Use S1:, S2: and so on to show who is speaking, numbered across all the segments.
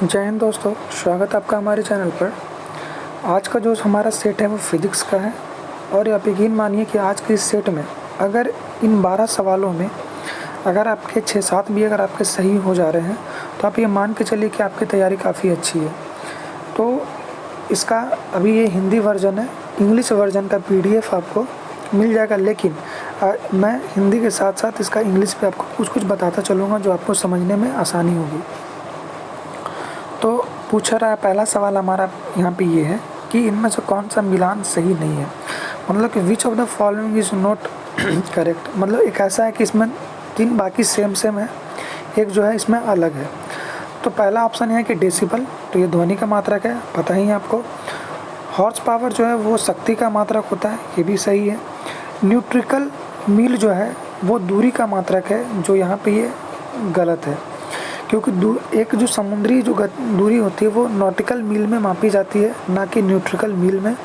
S1: जय हिंद दोस्तों, स्वागत है आपका हमारे चैनल पर। आज का जो हमारा सेट है वो फिज़िक्स का है और आप यकीन मानिए कि आज के इस सेट में अगर इन 12 सवालों में अगर आपके 6-7 भी अगर आपके सही हो जा रहे हैं तो आप ये मान के चलिए कि आपकी तैयारी काफ़ी अच्छी है। तो इसका अभी ये हिंदी वर्जन है, इंग्लिश वर्जन का PDF आपको मिल जाएगा, लेकिन मैं हिंदी के साथ साथ इसका इंग्लिश पे आपको कुछ बताता चलूँगा जो आपको समझने में आसानी होगी। तो पूछा रहा है, पहला सवाल हमारा यहाँ पे ये है कि इनमें से कौन सा मिलान सही नहीं है, मतलब कि which of the following is not correct. मतलब एक ऐसा है कि इसमें 3 बाकी सेम है, एक जो है इसमें अलग है। तो पहला ऑप्शन है कि डेसिबल, तो ये ध्वनि का मात्रक है, पता ही है आपको। हॉर्स पावर जो है वो शक्ति का मात्रक होता है, ये भी सही है। न्यूट्रिकल मील जो है वो दूरी का मात्रक है, जो यहाँ पे ये गलत है, क्योंकि एक जो समुद्री जो दूरी होती है वो नॉटिकल मील में मापी जाती है, ना कि न्यूट्रिकल मील में।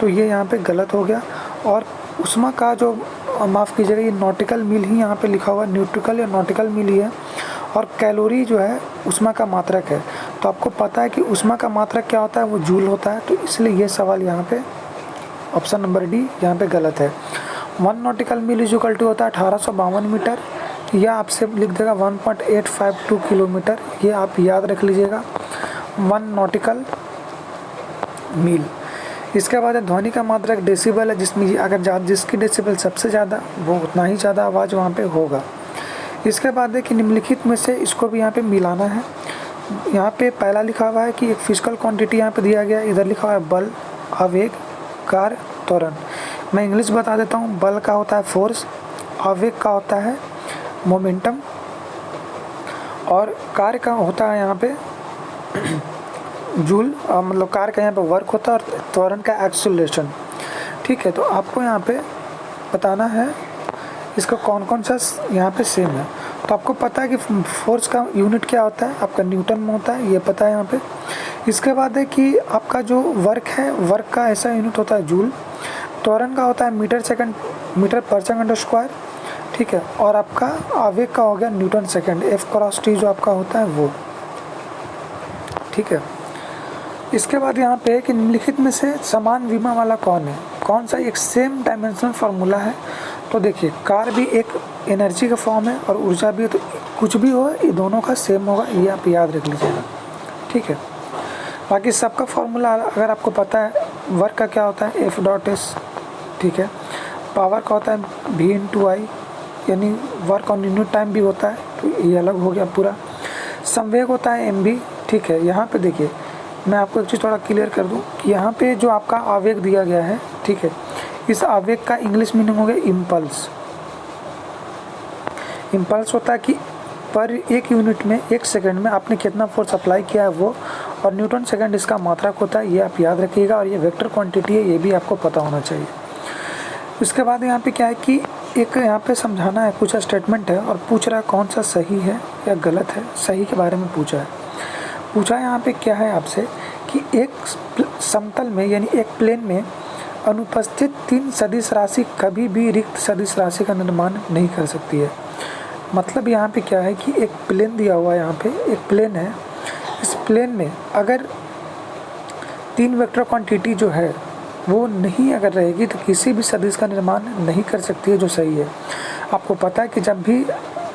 S1: तो ये यहाँ पे गलत हो गया। और उष्मा का जो, माफ़ कीजिएगा, ये नॉटिकल मील ही यहाँ पे लिखा हुआ, न्यूट्रिकल या नॉटिकल मील ही है। और कैलोरी जो है उष्मा का मात्रक है, तो आपको पता है कि उष्मा का मात्रक क्या होता है, वो जूल होता है। तो इसलिए ये सवाल यहाँ पे ऑप्शन नंबर डी यहाँ पे गलत है। 1 नॉटिकल मील इज इक्वल टू होता है 1852 मीटर, या आपसे लिख देगा 1.852 किलोमीटर, ये आप याद रख लीजिएगा, 1 नॉटिकल मील। इसके बाद ध्वनि का मात्रक डेसिबल है, जिसमें अगर जिसकी डेसिबल सबसे ज़्यादा वो उतना ही ज़्यादा आवाज़ वहाँ पे होगा। इसके बाद है कि निम्नलिखित में से इसको भी यहाँ पे मिलाना है। यहाँ पे पहला लिखा हुआ है कि एक फिजिकल क्वांटिटी यहाँ पे दिया गया, इधर लिखा हुआ है बल, आवेग, कार्य, त्वरण। मैं इंग्लिश बता देता हूँ। बल का होता है फोर्स, आवेग का होता है मोमेंटम, और कार्य का होता है यहाँ पे जूल, मतलब कार्य का यहाँ पे वर्क होता है, और त्वरण का एक्सेलरेशन। ठीक है, तो आपको यहाँ पे बताना है इसका कौन कौन सा यहाँ पे सेम है। तो आपको पता है कि फोर्स का यूनिट क्या होता है, आपका न्यूटन में होता है, ये पता है यहाँ पे। इसके बाद है कि आपका जो वर्क है, वर्क का ऐसा यूनिट होता है जूल। त्वरण का होता है मीटर पर सेकंड स्क्वायर। ठीक है, और आपका आवेग का हो गया न्यूटन सेकंड, F×T जो आपका होता है वो। ठीक है, इसके बाद यहाँ पे कि निम्नलिखित में से समान विमा वाला कौन है, कौन सा एक सेम डायमेंशनल फार्मूला है। तो देखिए, कार भी एक एनर्जी का फॉर्म है और ऊर्जा भी है, तो कुछ भी हो ये दोनों का सेम होगा, ये आप याद रख लीजिएगा। ठीक है, बाकी सबका फार्मूला अगर आपको पता है, वर्क का क्या होता है F.S। ठीक है, पावर का होता है V/I, यानी वर्क ऑन यूनिट टाइम भी होता है, तो ये अलग हो गया पूरा। संवेग होता है MB। ठीक है, यहाँ पे देखिए, मैं आपको एक चीज़ थोड़ा क्लियर कर दूँ कि यहाँ पे जो आपका आवेग दिया गया है, ठीक है, इस आवेग का इंग्लिश मीनिंग हो गया इम्पल्स। इम्पल्स होता है कि पर एक यूनिट में, एक सेकंड में आपने कितना फोर्स अप्लाई किया है वो, और न्यूटन सेकंड इसका मात्रक होता है, ये आप याद रखिएगा। और ये वेक्टर क्वांटिटी है, ये भी आपको पता होना चाहिए। उसके बाद यहाँ पे क्या है कि एक यहाँ पे समझाना है, कुछ स्टेटमेंट है और पूछ रहा है कौन सा सही है या गलत है। सही के बारे में पूछा है यहाँ पे क्या है आपसे कि एक समतल में, यानी एक प्लेन में अनुपस्थित 3 सदिश राशि कभी भी रिक्त सदिश राशि का निर्माण नहीं कर सकती है। मतलब यहाँ पे क्या है कि एक प्लेन दिया हुआ है, यहाँ पे एक प्लेन है, इस प्लेन में अगर 3 वेक्टर क्वांटिटी जो है वो नहीं अगर रहेगी तो किसी भी सदिश का निर्माण नहीं कर सकती है, जो सही है। आपको पता है कि जब भी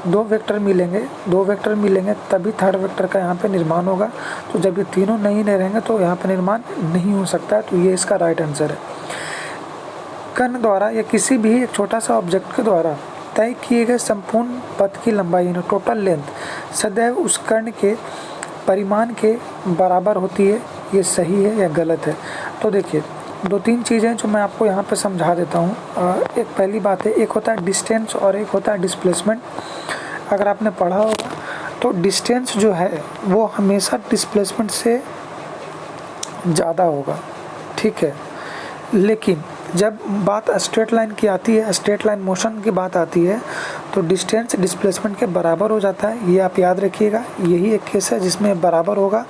S1: 2 वेक्टर मिलेंगे तभी थर्ड वेक्टर का यहाँ पे निर्माण होगा। तो जब ये तीनों नहीं रहेंगे तो यहाँ पे निर्माण नहीं हो सकता है। तो ये इसका राइट आंसर है। कण द्वारा या किसी भी एक छोटा सा ऑब्जेक्ट के द्वारा तय किए गए संपूर्ण पथ की लंबाई, यानी टोटल लेंथ, सदैव उस कण के परिमाण के बराबर होती है। ये सही है या गलत है। तो देखिए, 2-3 चीज़ें जो मैं आपको यहाँ पे समझा देता हूँ। एक पहली बात है, एक होता है डिस्टेंस और एक होता है डिस्प्लेसमेंट। अगर आपने पढ़ा होगा तो डिस्टेंस जो है वो हमेशा डिस्प्लेसमेंट से ज़्यादा होगा। ठीक है, लेकिन जब बात स्ट्रेट लाइन की आती है, स्ट्रेट लाइन मोशन की बात आती है, तो डिस्टेंस डिस्प्लेसमेंट के बराबर हो जाता है। ये आप याद रखिएगा। यही एक केस है जिसमें बराबर होगा,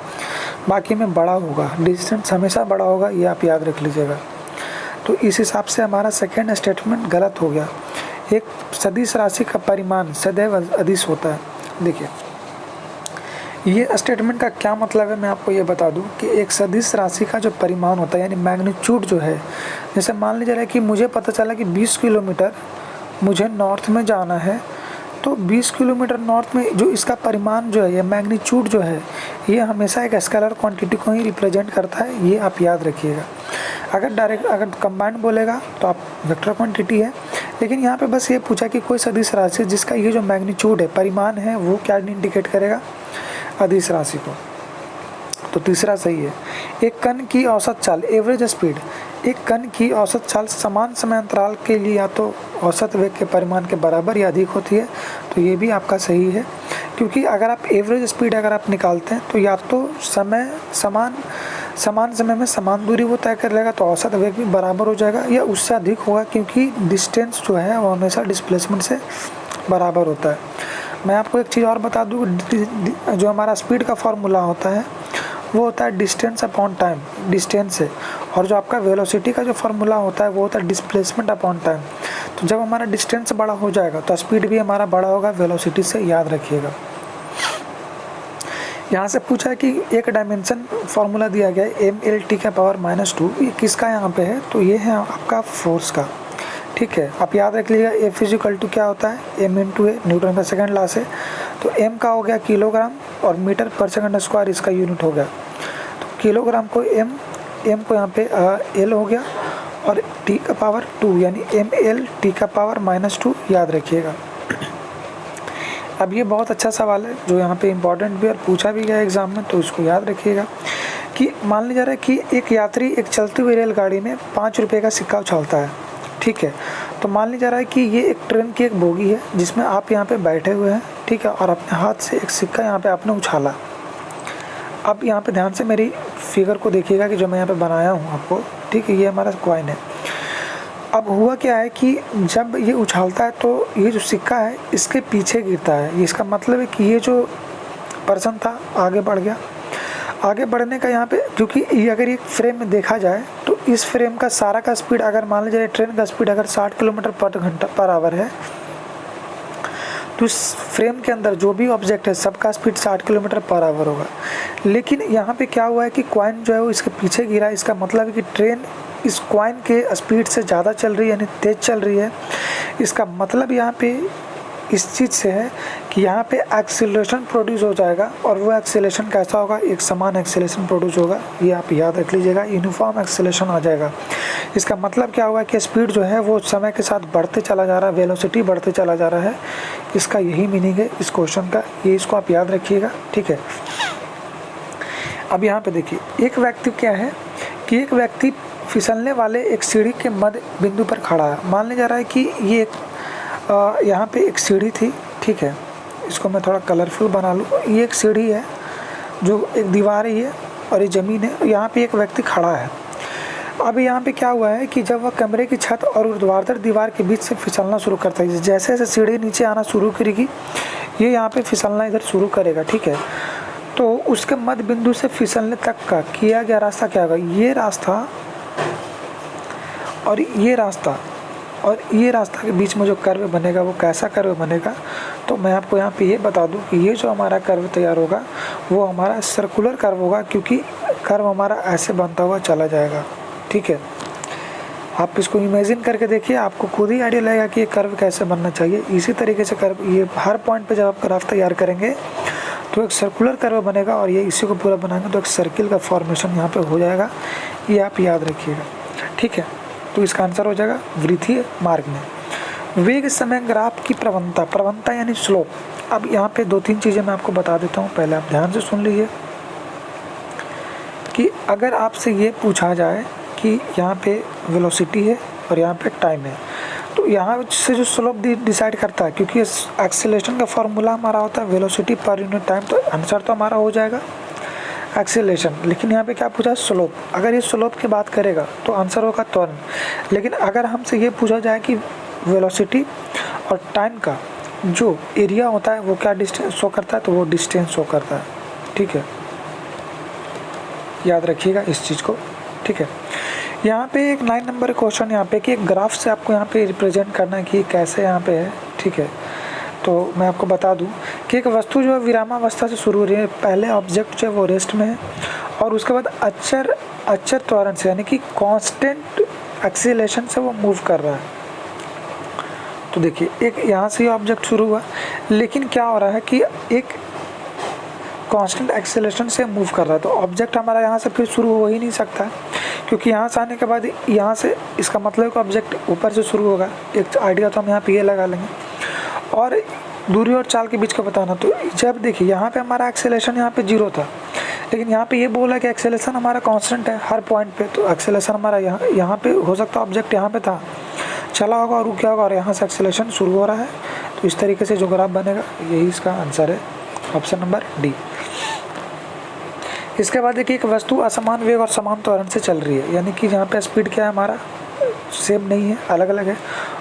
S1: बाकी में बड़ा होगा। डिस्टेंस हमेशा बड़ा होगा, ये आप याद रख लीजिएगा। तो इस हिसाब से हमारा सेकेंड स्टेटमेंट गलत हो गया। एक सदिश राशि का परिमाण सदैव अदिश होता है। देखिए, ये स्टेटमेंट का क्या मतलब है मैं आपको ये बता दूं कि एक सदिश राशि का जो परिमाण होता है यानी मैग्नीट्यूड जो है, जैसे मान लीजिए कि मुझे पता चला कि 20 किलोमीटर मुझे नॉर्थ में जाना है, तो 20 किलोमीटर नॉर्थ में जो इसका परिमाण जो है, ये मैग्नीट्यूड जो है, ये हमेशा एक स्केलर क्वांटिटी को ही रिप्रेजेंट करता है, ये आप याद रखिएगा। अगर कंबाइंड बोलेगा तो आप वेक्टर क्वांटिटी है, लेकिन यहाँ पे बस ये पूछा कि कोई सदिश राशि जिसका ये जो मैग्नीट्यूड है, परिमाण है, वो क्या इंडिकेट करेगा, अदिश राशि को। तो तीसरा सही है। एक कण की औसत चाल, एवरेज स्पीड, एक कण की औसत चाल समान समय अंतराल के लिए या तो औसत वेग के परिमाण के बराबर या अधिक होती है, तो ये भी आपका सही है, क्योंकि अगर आप एवरेज स्पीड अगर आप निकालते हैं तो या तो समान समय में समान दूरी वो तय कर लेगा, तो औसत वेग भी बराबर हो जाएगा या उससे अधिक होगा, क्योंकि डिस्टेंस जो है वो हमेशा डिस्प्लेसमेंट से बराबर होता है। मैं आपको एक चीज़ और बता दूँ, जो हमारा स्पीड का फॉर्मूला होता है वो होता है डिस्टेंस अपॉन टाइम, डिस्टेंस है, और जो आपका वेलोसिटी का जो फार्मूला होता है वो होता है डिस्प्लेसमेंट अपॉन टाइम। तो जब हमारा डिस्टेंस बड़ा हो जाएगा तो स्पीड भी हमारा बड़ा होगा वेलोसिटी से, याद रखिएगा। यहाँ से पूछा है कि एक डायमेंशन फार्मूला दिया गया है mLT का पावर -2, ये किसका यहाँ पे है, तो ये है आपका फोर्स का। ठीक है, आप याद रख लीजिएगा F = क्या होता है, m × a, न्यूटन का सेकंड लॉ से। तो m का हो गया किलोग्राम और मीटर पर सेकंड स्क्वायर इसका यूनिट हो गया। तो किलोग्राम को m को यहाँ पे l हो गया और t का पावर 2 यानी mLT का पावर -2, याद रखिएगा। अब ये बहुत अच्छा सवाल है जो यहाँ पे इम्पोर्टेंट भी और पूछा भी गया एग्जाम में, तो इसको याद रखिएगा कि मान लिया जा रहा है कि एक यात्री एक चलती हुई रेलगाड़ी में 5 रुपये का सिक्का उछालता है। ठीक है, तो मान लिया जा रहा है कि ये एक ट्रेन की एक बोगी है जिसमें आप यहाँ पे बैठे हुए हैं, ठीक है, और अपने हाथ से एक सिक्का यहाँ पे आपने उछाला। अब यहाँ पे ध्यान से मेरी फिगर को देखिएगा कि जो मैं यहाँ पे बनाया हूँ आपको, ठीक है, ये हमारा कॉइन है। अब हुआ क्या है कि जब ये उछालता है तो ये जो सिक्का है इसके पीछे गिरता है, इसका मतलब है कि ये जो पर्सन था आगे बढ़ गया। आगे बढ़ने का यहाँ पे, क्योंकि ये अगर एक फ्रेम में देखा जाए तो इस फ्रेम का सारा का स्पीड, अगर मान लीजिए ट्रेन का स्पीड अगर 60 किलोमीटर पर आवर है, तो इस फ्रेम के अंदर जो भी ऑब्जेक्ट है सबका स्पीड 60 किलोमीटर पर आवर होगा। लेकिन यहाँ पे क्या हुआ है कि कॉइन जो है वो इसके पीछे गिरा है, इसका मतलब है कि ट्रेन इस कॉइन के स्पीड से ज़्यादा चल रही है, यानी तेज़ चल रही है। इसका मतलब यहाँ पे इस चीज़ से है कि यहाँ पे एक्सीलरेशन प्रोड्यूस हो जाएगा, और वो एक्सीलरेशन कैसा होगा, एक समान एक्सीलरेशन प्रोड्यूस होगा, ये आप याद रख लीजिएगा, यूनिफॉर्म एक्सीलरेशन आ जाएगा। इसका मतलब क्या हुआ कि स्पीड जो है वो समय के साथ बढ़ते चला जा रहा है, वेलोसिटी बढ़ते चला जा रहा है, इसका यही मीनिंग है इस क्वेश्चन का, ये इसको आप याद रखिएगा। ठीक है, अब यहाँ पे देखिए, एक व्यक्ति क्या है कि एक व्यक्ति फिसलने वाले एक सीढ़ी के मध्य बिंदु पर खड़ा है। मान लिया जा रहा है कि ये एक यहाँ पे एक सीढ़ी थी, ठीक है, इसको मैं थोड़ा कलरफुल बना लूँ। ये एक सीढ़ी है जो एक दीवार है ये, और ये ज़मीन है, यहाँ पे एक व्यक्ति खड़ा है। अब यहाँ पे क्या हुआ है कि जब वह कमरे की छत और ऊर्ध्वाधर दीवार के बीच से फिसलना शुरू करता है, जैसे जैसे सीढ़ी नीचे आना शुरू करेगी ये यहाँ पे फिसलना इधर शुरू करेगा। ठीक है, तो उसके मध्य बिंदु से फिसलने तक का किया गया रास्ता क्या होगा, ये रास्ता और ये रास्ता और ये रास्ता के बीच में जो कर्व बनेगा वो कैसा कर्व बनेगा, तो मैं आपको यहाँ पे ये बता दूँ कि ये जो हमारा कर्व तैयार होगा वो हमारा सर्कुलर कर्व होगा, क्योंकि कर्व हमारा ऐसे बनता हुआ चला जाएगा। ठीक है, आप इसको इमेजिन करके देखिए, आपको खुद ही आइडिया लगेगा कि ये कर्व कैसे बनना चाहिए। इसी तरीके से कर्व, ये हर पॉइंट पे जब आप ग्राफ तैयार करेंगे तो एक सर्कुलर कर्व बनेगा, और ये इसी को पूरा बनाएंगे तो एक सर्किल का फॉर्मेशन यहाँ पे हो जाएगा, ये आप याद रखिएगा। ठीक है, तो इसका आंसर हो जाएगा वृत्तीय मार्ग में। वेग समय ग्राफ की प्रवणता यानी स्लोप। अब यहाँ पे 2-3 चीज़ें मैं आपको बता देता हूँ, पहले आप ध्यान से सुन लीजिए कि अगर आपसे ये पूछा जाए कि यहाँ पे वेलोसिटी है और यहाँ पे टाइम है, तो यहाँ से जो स्लोप डिसाइड करता है, क्योंकि एक्सीलरेशन का फॉर्मूला हमारा होता है वेलोसिटी पर यूनिट टाइम, तो आंसर तो हमारा हो जाएगा एक्सीलरेशन। लेकिन यहाँ पे क्या पूछा, स्लोप। अगर ये स्लोप की बात करेगा तो आंसर होगा त्वरण। लेकिन अगर हमसे ये पूछा जाए कि वेलोसिटी और टाइम का जो एरिया होता है वो क्या डिस्टेंस शो करता है, तो वो डिस्टेंस शो करता है। ठीक है, याद रखिएगा इस चीज़ को। ठीक है, यहाँ पे एक 9 नंबर क्वेश्चन यहाँ पे कि एक ग्राफ से आपको यहाँ पे रिप्रेजेंट करना है कि कैसे यहाँ पे है। ठीक है, तो मैं आपको बता दूँ कि एक वस्तु जो है विरामावस्था से शुरू हो रही है, पहले ऑब्जेक्ट जो है वो रेस्ट में है और उसके बाद अचर त्वरण से यानी कि कांस्टेंट एक्सीलरेशन से वो मूव कर रहा है। तो देखिए एक यहाँ से ऑब्जेक्ट शुरू हुआ, लेकिन क्या हो रहा है कि एक कांस्टेंट एक्सेलरेशन से मूव कर रहा है, तो ऑब्जेक्ट हमारा यहाँ से फिर शुरू हो ही नहीं सकता है, क्योंकि यहाँ से आने के बाद यहाँ से इसका मतलब कि ऑब्जेक्ट ऊपर से शुरू होगा। एक आइडिया तो हम यहाँ पे ये लगा लेंगे। और दूरी और चाल के बीच का बताना, तो जब देखिए यहाँ पे हमारा एक्सेलरेशन यहाँ पे 0 था, लेकिन यहाँ पे ये बोला कि एक्सेलरेशन हमारा कांस्टेंट है हर पॉइंट पे, तो एक्सेलरेशन हमारा यहाँ पे हो सकता है ऑब्जेक्ट यहाँ पे था, चला होगा और रुक गया होगा और यहाँ से एक्सेलरेशन शुरू हो रहा है। तो इस तरीके से जो ग्राफ बनेगा यही इसका आंसर है, ऑप्शन नंबर डी। इसके बाद देखिए एक वस्तु असमान वेग और समान त्वरण से चल रही है, यानी कि यहाँ पे स्पीड क्या है हमारा सेम नहीं है, अलग अलग है,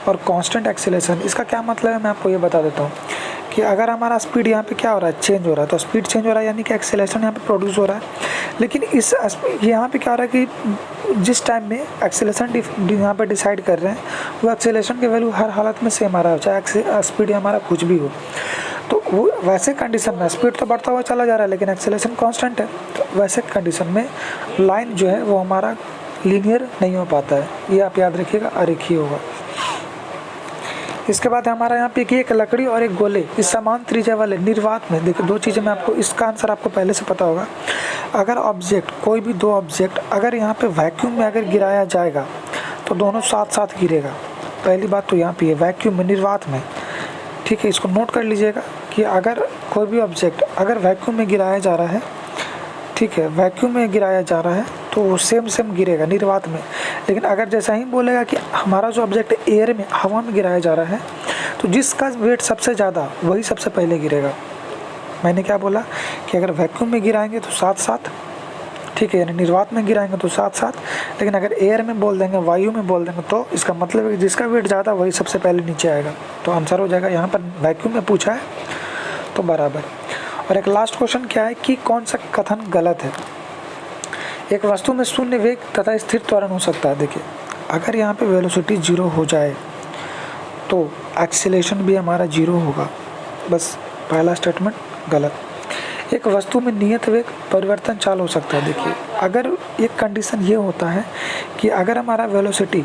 S1: और कांस्टेंट एक्सेलरेशन। इसका क्या मतलब है मैं आपको ये बता देता हूँ कि अगर हमारा स्पीड यहाँ पे क्या हो रहा है, चेंज हो रहा है, तो स्पीड चेंज हो रहा है यानी कि एक्सेलरेशन यहाँ पे प्रोड्यूस हो रहा है। लेकिन इस यहाँ पे क्या हो रहा है कि जिस टाइम में एक्सेलरेशन यहाँ पे डिसाइड कर रहे हैं, वो एक्सेलरेशन की वैल्यू हर हालत में सेम आ रहा है, चाहे स्पीड हमारा कुछ भी हो। तो वो वैसे कंडीशन में स्पीड तो बढ़ता हुआ चला जा रहा है लेकिन एक्सेलरेशन कांस्टेंट है, तो वैसे कंडीशन में लाइन जो है वो हमारा लीनियर नहीं हो पाता है, ये आप याद रखिएगा, अरेखीय होगा। इसके बाद हमारा यहाँ पे एक लकड़ी और एक गोले इस समान त्रिज्या वाले निर्वात में, देखिए दो चीज़ें मैं आपको, इसका आंसर आपको पहले से पता होगा। अगर ऑब्जेक्ट कोई भी दो ऑब्जेक्ट अगर यहाँ पे वैक्यूम में अगर गिराया जाएगा तो दोनों साथ साथ गिरेगा। पहली बात तो यहाँ पे है वैक्यूम में, निर्वात में, ठीक है, इसको नोट कर लीजिएगा कि अगर कोई भी ऑब्जेक्ट अगर वैक्यूम में गिराया जा रहा है, ठीक है, वैक्यूम में गिराया जा रहा है तो वो सेम गिरेगा निर्वात में। लेकिन अगर जैसा ही बोलेगा कि हमारा जो ऑब्जेक्ट एयर में, हवा में गिराया जा रहा है, तो जिसका वेट सबसे ज़्यादा वही सबसे पहले गिरेगा। मैंने क्या बोला कि अगर वैक्यूम में गिराएंगे तो साथ साथ, ठीक है, यानी निर्वात में गिराएंगे तो साथ साथ, लेकिन अगर एयर में बोल देंगे, वायु में बोल देंगे, तो इसका मतलब है कि जिसका वेट ज़्यादा वही सबसे पहले नीचे आएगा। तो आंसर हो जाएगा, यहाँ पर वैक्यूम में पूछा है तो बराबर। और एक लास्ट क्वेश्चन क्या है कि कौन सा कथन गलत है। एक वस्तु में शून्य वेग तथा स्थिर त्वरण हो सकता है। देखिए अगर यहाँ पे वेलोसिटी 0 हो जाए तो एक्सीलरेशन भी हमारा 0 होगा, बस पहला स्टेटमेंट गलत। एक वस्तु में नियत वेग परिवर्तन चाल हो सकता है। देखिए अगर एक कंडीशन ये होता है कि अगर हमारा वेलोसिटी,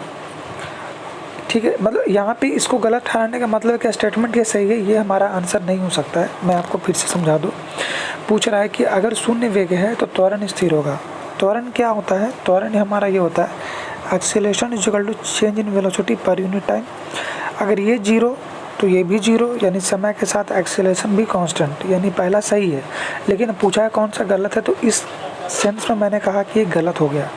S1: ठीक है, मतलब यहाँ पे इसको गलत ठहराने का मतलब क्या, स्टेटमेंट ये सही है, ये हमारा आंसर नहीं हो सकता है। मैं आपको फिर से समझा दूँ। पूछ रहा है कि अगर शून्य वेग है तो त्वरण स्थिर होगा। त्वरण क्या होता है, त्वरण हमारा ये होता है acceleration is equal to change in velocity per unit time. अगर ये 0 तो ये भी 0, यानी समय के साथ एक्सीलरेशन भी कांस्टेंट, यानी पहला सही है। लेकिन पूछा है कौन सा गलत है, तो इस सेंस में मैंने कहा कि ये गलत हो गया।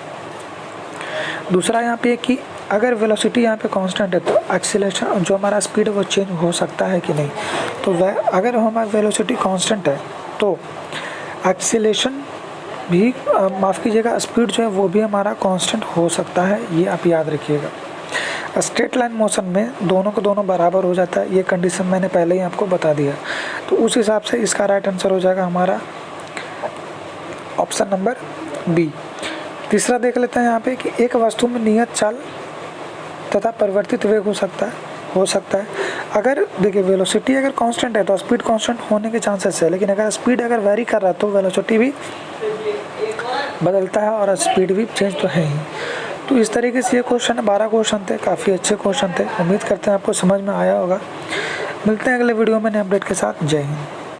S1: दूसरा यहाँ पे कि अगर वेलोसिटी यहाँ पे कांस्टेंट है तो एक्सीलरेशन जो हमारा स्पीड है वो चेंज हो सकता है कि नहीं। तो वह अगर हमारा वेलोसिटी कांस्टेंट है तो एक्सीलरेशन भी, माफ़ कीजिएगा, स्पीड जो है वो भी हमारा कांस्टेंट हो सकता है, ये आप याद रखिएगा। स्ट्रेट लाइन मोशन में दोनों को दोनों बराबर हो जाता है, ये कंडीशन मैंने पहले ही आपको बता दिया। तो उस हिसाब से इसका राइट आंसर हो जाएगा हमारा ऑप्शन नंबर बी। तीसरा देख लेते हैं यहाँ पे कि एक वस्तु में नियत चाल तथा परिवर्तित वेग हो सकता है। अगर देखिए वेलोसिटी अगर कांस्टेंट है तो स्पीड कांस्टेंट होने के चांसेस है, लेकिन अगर स्पीड अगर वेरी कर रहा है तो वेलोसिटी भी बदलता है और स्पीड भी चेंज तो है ही। तो इस तरीके से ये क्वेश्चन 12 क्वेश्चन थे, काफ़ी अच्छे क्वेश्चन थे। उम्मीद करते हैं आपको समझ में आया होगा। मिलते हैं अगले वीडियो में नए अपडेट के साथ। जय हिंद।